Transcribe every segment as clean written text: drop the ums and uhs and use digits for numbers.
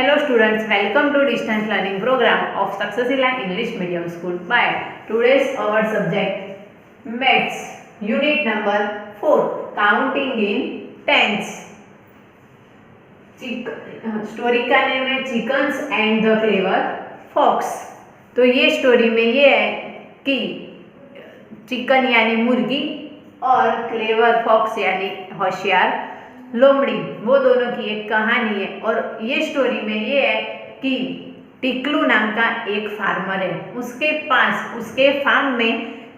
Hello students, welcome to distance learning program of Successila English Medium School by today's our subject Maths Unit number 4 Counting in Tens. Story का name है chickens and the clever fox. तो ये story में ये है कि chicken यानी मुर्गी और क्लेवर फॉक्स यानी होशियार लोमड़ी, वो दोनों की एक कहानी है। और ये स्टोरी में ये है कि टिकलू नाम का एक फार्मर है, उसके पास उसके फार्म में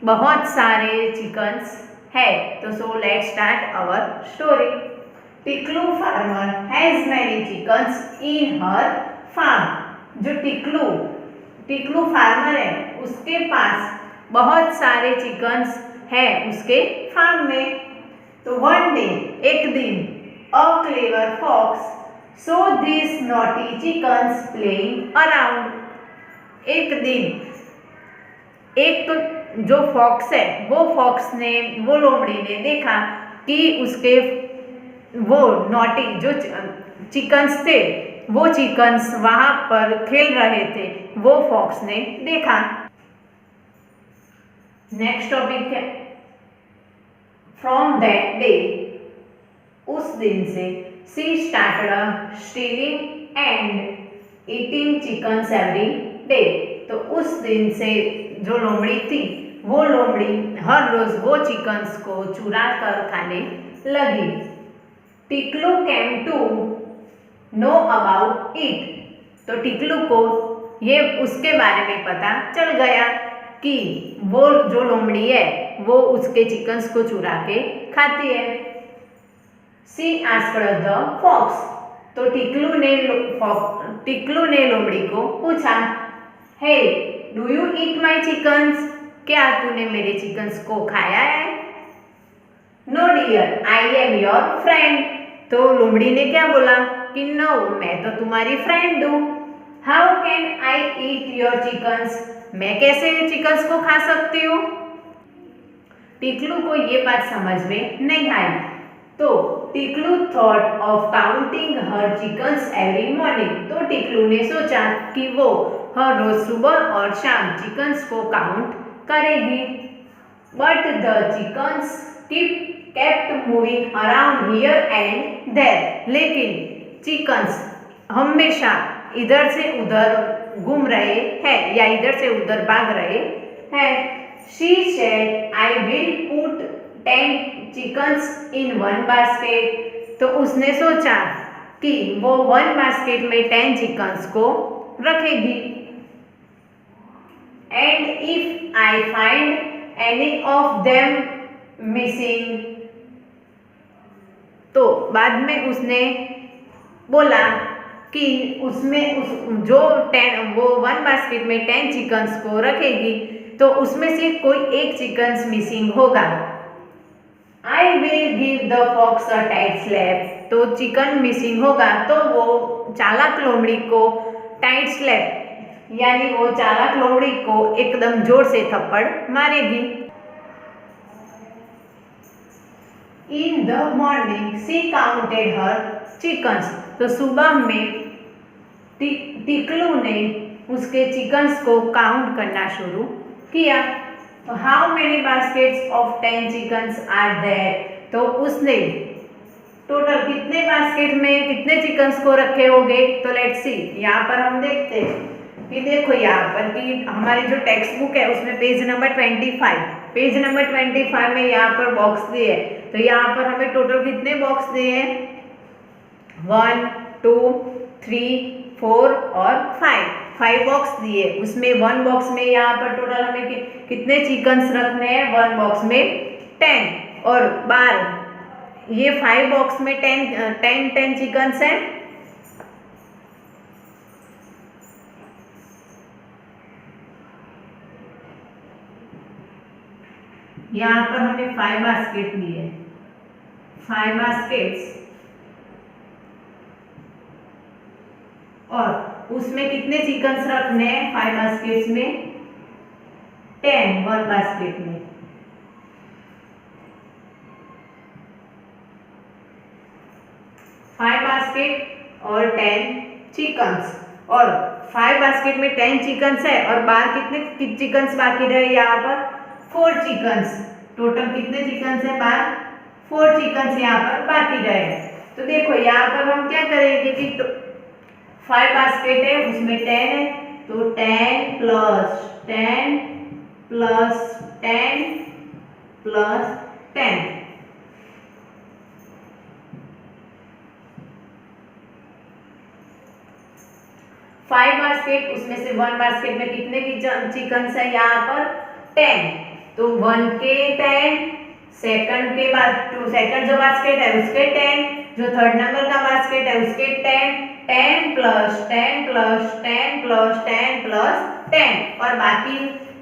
बहुत सारे चिकन्स है। तो so let's start our story. Tiklu farmer has many chickens in her farm. जो टिकलू फार्मर है उसके पास बहुत सारे चिकन्स है उसके फार्म में। तो वन डे, एक दिन, a clever fox saw these naughty chickens playing around। एक दिन एक तो जो फॉक्स है वो लोमड़ी ने देखा कि उसके वो नॉटी जो चिकन्स थे वो चिकन्स वहां पर खेल रहे थे, वो फॉक्स ने देखा। नेक्स्ट टॉपिक है फ्रॉम दैट डे। उस दिन से she started stealing and eating chickens every day. तो उस दिन से जो लोमड़ी थी वो लोमड़ी हर रोज वो चिकन्स को चुरा कर खाने लगी। Tiklu came to know about it. तो टिकलू को ये उसके बारे में पता चल गया कि वो जो लोमड़ी है वो उसके चिकन्स को चुरा के खाती है। She asked the fox। तो टिकलू ने लोमड़ी को पूछा, hey do you eat my chickens? क्या तूने मेरे चिकन्स को खाया है? No dear, I am your friend. तो लोमड़ी ने क्या बोला कि नो, मैं तो तुम्हारी फ्रेंड हूँ। How can I eat your chickens? मैं कैसे चिकन्स को खा सकती हूँ? टिकलू को ये बात समझ में नहीं आई। तो Tiklu thought of counting her chickens every morning. तो टिकलू ने सोचा कि वो हर रोज सुबह और शाम चिकन्स को काउंट करेगी। But the chickens kept moving around here and there. लेकिन चिकन्स हमेशा इधर से उधर घूम रहे हैं या इधर से उधर भाग रहे हैं। She said I will put 10 chickens in one basket. तो उसने सोचा कि वो वन बास्केट में 10 चिकन्स को रखेगी। And if I find any of them missing. तो बाद में उसने बोला कि जो 10 वो वन बास्केट में 10 चिकन्स को रखेगी तो उसमें से कोई एक चिकन्स मिसिंग होगा। I will give the fox a tight slap। तो चिकन मिसिंग होगा तो वो चालाक लोमड़ी को टाइट स्लैप यानी वो चालाक लोमड़ी को एकदम जोर से थप्पड़ मारेगी। In the morning she counted her chickens। तो सुबह में टिकलू ने उसके चिकन्स को काउंट करना शुरू किया। तो how many baskets of 10 chickens are there? तो उसने टोटल कितने बास्केट में कितने चिकन्स को रखे होंगे? तो लेट्स सी। यहाँ पर हम देखते हैं कि देखो यहाँ पर कि हमारी जो टेक्स्ट बुक है उसमें पेज नंबर 25 में यहाँ पर बॉक्स दिए है। तो यहाँ पर हमें टोटल कितने बॉक्स दिए हैं? 1 2 3 4 और 5 बॉक्स दिए। उसमें 1 बॉक्स में यहाँ पर टोटल हमें कितने चिकन्स रखने हैं? 1 बॉक्स में 10 और 12। ये 5 बॉक्स में 10 चिकन्स हैं। यहाँ पर हमें 5 बास्केट दिए, 5 बास्केट्स, और उसमें कितने चिकन्स रखने हैं? 5 बास्केट्स में 10 1 बास्केट में। 5 बास्केट और 10 चिकन्स और 5 बास्केट में 10 चिकन्स है और बाहर कितने चिकन्स बाकी रहे यहाँ पर 4 चिकन्स। टोटल कितने चिकन्स है बाहर 4 चिकन्स यहाँ पर बाकी रहे। तो देखो यहाँ पर हम क्या करेंगे कि 5 बास्केट है उसमें 10 है तो 10 प्लस 10 प्लस 10 प्लस 10 5 बास्केट उसमें से 1 बास्केट में कितने चिकन्स है यहाँ पर 10 तो 1 के 10 सेकंड के बाद सेकंड जो बास्केट है उसके 10 जो थर्ड नंबर का बास्केट है उसके 10 10 प्लस 10 प्लस 10 प्लस 10 प्लस 10 और बाकी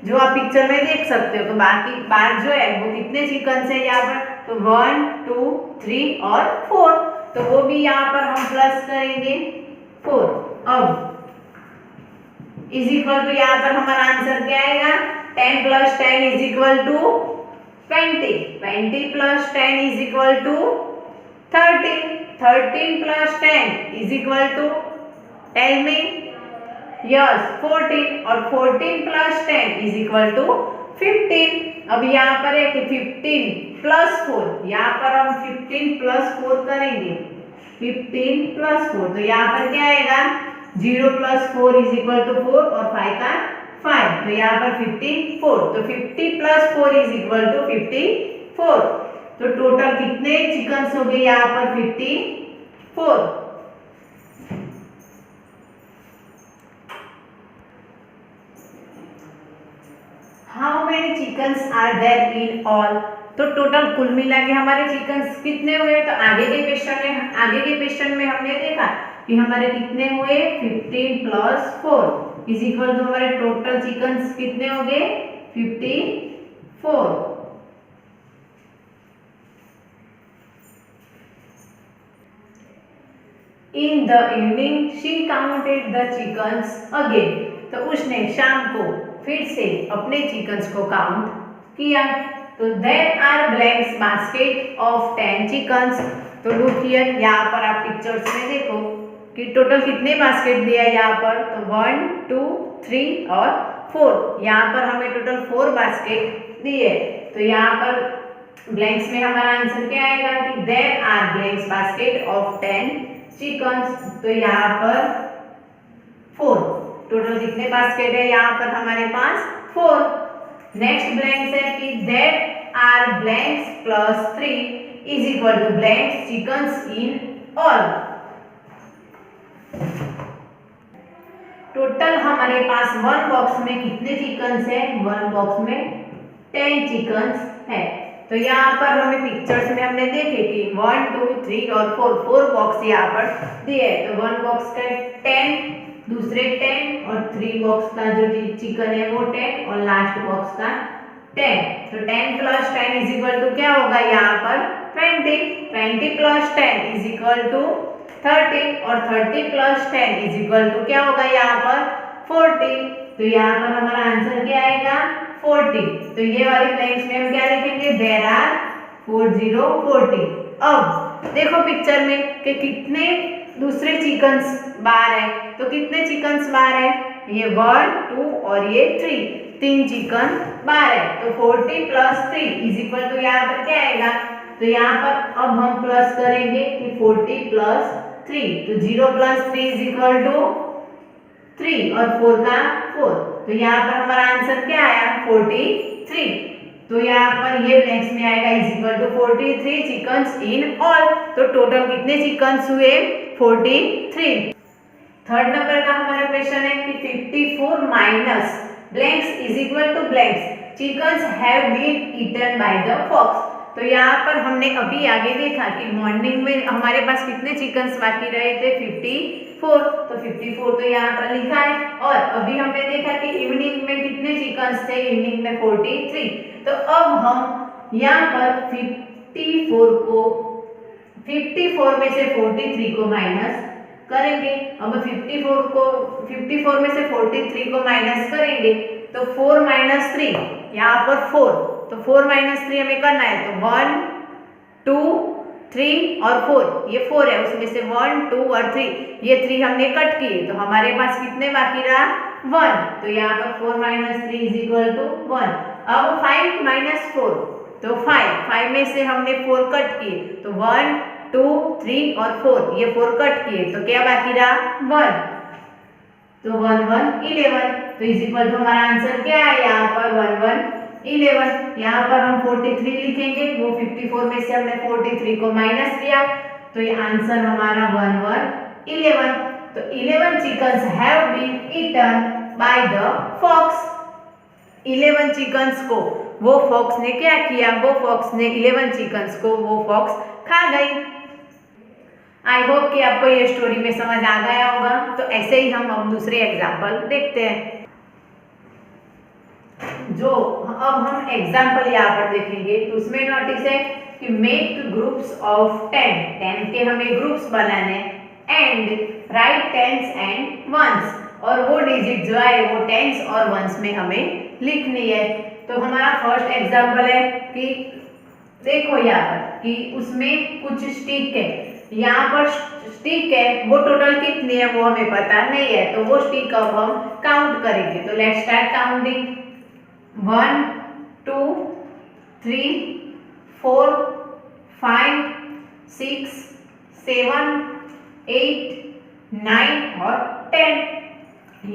जो आप पिक्चर में देख सकते हो तो बाकी बार जो है वो कितने चिकन्स है यहाँ पर तो 1 2 3 और 4 तो वो भी यहाँ पर हम प्लस करेंगे 4। अब इज इक्वल टू यहाँ पर हमारा आंसर क्या आएगा 10 plus 10 is equal to 20 20 plus 10 is equal to 30 13 plus 10 is equal to tell me yes 14 और 14 प्लस 10 इज इक्वल टू 15। अब यहाँ पर है कि 15 प्लस 4 यहाँ पर हम 15 प्लस 4 करेंगे 15 प्लस 4 तो यहाँ पर क्या आएगा 0 प्लस 4 इज इक्वल टू 4 और 5 का 5 तो यहाँ पर 54 तो 50 प्लस 4 इज इक्वल टू 54 तो टोटल कितने चिकन्स हो गए यहाँ पर 54। How many chickens are there in all तो टोटल कुल मिला के हमारे चिकन्स कितने हुए तो आगे के क्वेश्चन में हमने देखा कि हमारे कितने हुए 15 प्लस 4 इज इक्वल टू हमारे टोटल चिकन्स कितने हो गए 54। In the evening she counted the chickens again तो उसने शाम को फिर से अपने चिकन्स को काउंट किया तो there are blanks basket of 10 chickens तो लुक हियर यहाँ पर आप पिक्चर्स में देखो कि टोटल कितने बास्केट दिया है यहाँ पर तो 1 2 3 और 4 यहाँ पर हमें टोटल 4 बास्केट दिए तो यहाँ पर ब्लैंक्स में हमारा आंसर क्या आएगा कि there are blanks basket of 10 chickens तो यहाँ पर 4 टोटल कितने बास्केट है यहाँ पर हमारे पास 4। नेक्स्ट ब्लैंक्स है कि there are blanks plus 3 is equal to blanks chickens in all total हमारे पास 1 बॉक्स में कितने चिकन्स है 1 बॉक्स में 10 चिकन्स है तो यहाँ पर हमें पिक्चर्स में हमने देखे कि 1 2 3 और 4 बॉक्स यहाँ पर दिए तो 1 बॉक्स का 10 दूसरे 10 और 3 बॉक्स का जो चिकन है वो 10 और लास्ट बॉक्स का 10 तो 10 प्लस 10 इज इक्वल टू क्या होगा यहाँ पर 20 प्लस 10 इज इक्वल टू 30 और 30 प्लस 10 इज इक्वल टू क्या होगा यहाँ पर 40 तो यहाँ पर हमारा आंसर क्या आएगा 40 तो ये वाली ब्लैंक्स में हम क्या लिखेंगे देयर आर 40। अब देखो पिक्चर में कि कितने दूसरे चिकन्स बाहर है तो कितने चिकन्स बाहर है ये 1 2 और ये 3 चिकन बाहर है तो 40 प्लस 3 इज इक्वल टू यहाँ पर क्या आएगा तो यहाँ पर अब हम प्लस करेंगे कि 40 प्लस 3 तो 0 प्लस 3 इज इक्वल टू 3 और 4 का 4 तो यहाँ पर हमारा आंसर क्या आया 43 तो यहाँ पर ये ब्लैंक्स में आएगा is equal to 43 chickens in all तो टोटल कितने चिकन्स हुए 43। थर्ड नंबर का हमारा क्वेश्चन है कि 54 minus blanks is equal to blanks chickens have been eaten by the fox तो यहाँ पर हमने अभी आगे देखा कि मॉर्निंग में हमारे पास कितने चिकन्स बाकी रहे थे 54 तो 54 तो यहाँ पर लिखा है और अभी हमने देखा कि इवनिंग में कितने चिकन्स थे इवनिंग में 43 तो अब हम यहाँ पर 54 में से 43 को माइनस करेंगे। अब 54 में से 43 को माइनस करेंगे तो 4 माइनस 3 यहाँ पर 4 तो 4 माइनस 3 हमें करना है तो 1 2 3 और 4, ये 4 है, उसमें से 1 2 और 3, ये 3 हमने कट किए तो हमारे पास कितने बाकी रहा 1। तो यहाँ पर 4 - 3 = 1। अब 5 - 4 तो 5 में से हमने 4 कट किए तो 1 2 3 और 4, ये 4 कट किए तो क्या बाकी रहा 1। तो 1 1 11, तो इज इक्वल टू हमारा आंसर क्या है यहाँ पर 1 1 11। यहाँ पर हम 43 लिखेंगे, वो 54 में से हमने 43 को माइनस किया तो ये आंसर हमारा 1 1 11। तो 11 chickens have been eaten by the fox। 11 chickens को वो फॉक्स ने क्या किया, वो फॉक्स ने 11 चिकन्स को वो फॉक्स खा गई। आई होप कि आपको ये स्टोरी में समझ आ गया होगा। तो ऐसे ही हम अब दूसरे एग्जाम्पल देखते हैं। जो अब हम एग्जाम्पल यहाँ पर देखेंगे तो उसमें नोटिस है कि मेक ग्रुप्स ऑफ 10 के हमें ग्रुप्स बनाने and write tens and ones, और वो डिजिट जो है वो टेंस और वंस में हमें लिखनी है। तो हमारा फर्स्ट एग्जाम्पल है कि देखो यहाँ पर कि उसमें कुछ स्टिक है, यहाँ पर स्टिक है वो टोटल कितनी है वो हमें पता नहीं है, तो वो स्टिक अब हम काउंट करेंगे। तो लेट्स स्टार्ट काउंटिंग 1 2 3 4 5 6 7 8 9 और 10।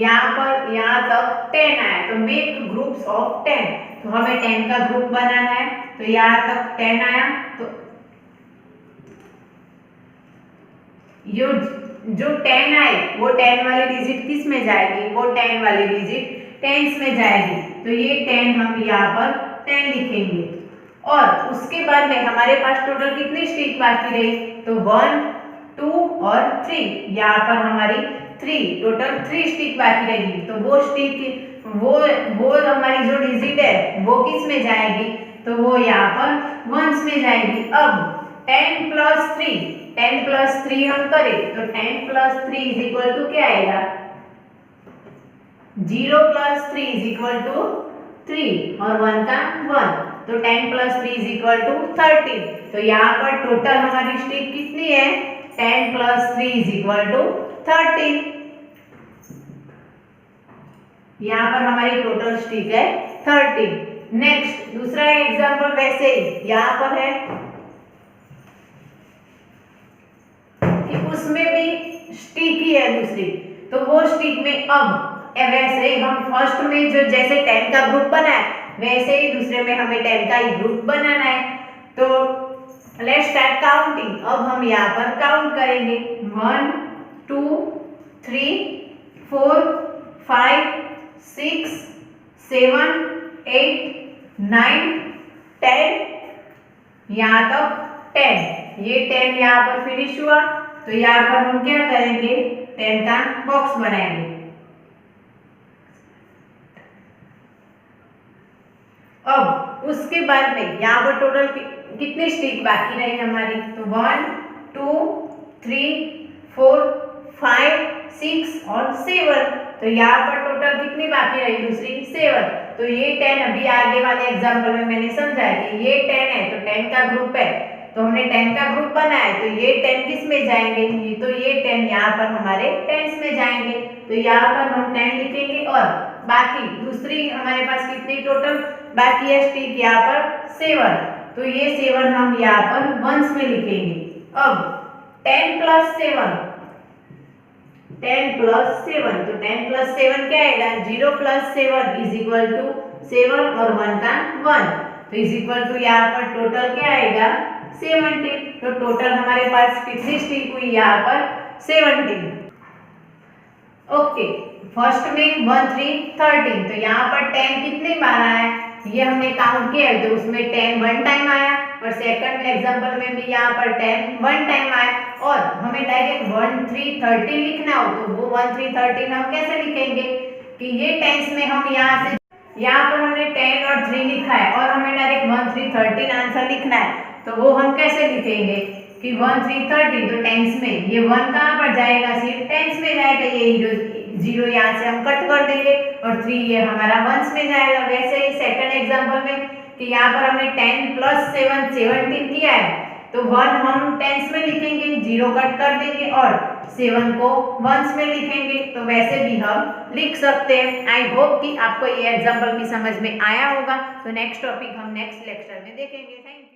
यहाँ तक 10 आया तो मेक ग्रुप्स ऑफ 10, तो हमें 10 का ग्रुप बनाना है। तो यहाँ तक 10 आया तो जो 10 आए वो 10 वाली डिजिट किस में जाएगी, वो 10 वाली डिजिट टेंस में जाएगी। तो ये 10 हम यहाँ पर 10 लिखेंगे और उसके बाद में हमारे पास टोटल कितनी स्टिक बाकी रही, तो 1 2 और 3, यहाँ पर हमारी 3 टोटल 3 स्टिक बाकी रहेगी। तो वो स्टिक वो हमारी जो डिजिट है वो किस में जाएगी, तो वो यहाँ पर वंस में जाएगी। अब 10 + 3 हम करें तो 10 + 3 = क्या आएगा 0 + 3 = 3 और 1 का 1, तो 10 + 3 = 13। तो यहाँ पर टोटल हमारी स्टिक कितनी है 10 + 3 = 13। यहाँ पर हमारी टोटल स्टिक है 13। नेक्स्ट दूसरा एग्जांपल वैसे ही यहाँ पर है कि उसमें भी स्टिक ही है दूसरी, तो वो स्टिक में अब वैसे ही हम फर्स्ट में जो जैसे 10 का ग्रुप बनाए वैसे ही दूसरे में हमें 10 का ही ग्रुप बनाना है। तो लेट्स स्टार्ट काउंटिंग। अब हम यहाँ पर काउंट करेंगे 1 2 3 4 5 6 7 8 9 10, यहाँ तक 10। ये 10 यहाँ पर फिनिश हुआ तो यहाँ पर हम क्या करेंगे 10 का बॉक्स बनाएंगे। अब उसके बाद में यहाँ पर टोटल कितनी स्टिक बाकी रही हमारी, तो 1 2 3 4 5 6 और 7, तो यहाँ पर टोटल कितनी बाकी रही दूसरी 7। तो ये 10 अभी आगे वाले एग्जांपल में मैंने समझा कि ये 10 है तो 10 का ग्रुप है, तो हमने 10 का ग्रुप बनाया तो ये 10 किस में जाएंगे, तो ये 10 यहाँ पर हमारे टेंस में जाएंगे। तो यहाँ पर हम 10 लिखेंगे और बाकी दूसरी हमारे पास कितनी टोटल बाकी है स्टिक यहाँ पर 7, तो ये 7 हम यहाँ पर वंस में लिखेंगे। अब 10 + 7 तो 10 + 7 क्या आएगा 0 + 7 = 7 और 1 का 1, तो इज इक्वल टू यहाँ पर टोटल क्या आएगा 17। तो टोटल हमारे पास कितनी स्टिक हुई यहाँ पर 17। ओके, फर्स्ट में 1 3 13, तो यहाँ पर 10 कितने बार आया ये हमने काउंट किया है, तो उसमें 10 1 टाइम आया और सेकंड एग्जांपल में भी यहाँ पर 10 1 टाइम आया। और हमें डायरेक्ट 1 3 13 लिखना हो तो वो 1 3 13 हम कैसे लिखेंगे कि ये टेंस में हम यहाँ पर हमने 10 और 3 लिखा है और हमें डायरेक्ट 1 3 13 आंसर लिखना है, तो वो हम कैसे लिखेंगे कि 1 3 13, तो टेंस में ये 1 कहाँ पर जाएगा सिर्फ टेंस में जाएगा, ये 0 यहाँ से हम कट कर देंगे और 3 ये हमारा वंस में जाएगा। वैसे ही सेकंड एग्जांपल में कि यहाँ पर हमने 10 + 7 17 किया है, तो 1 हम टेंस में लिखेंगे, 0 कट कर देंगे और 7 को वंस में लिखेंगे, तो वैसे भी हम लिख सकते हैं। आई होप कि आपको ये एग्जाम्पल भी समझ में आया होगा। तो नेक्स्ट टॉपिक हम नेक्स्ट लेक्चर में देखेंगे। Thank you.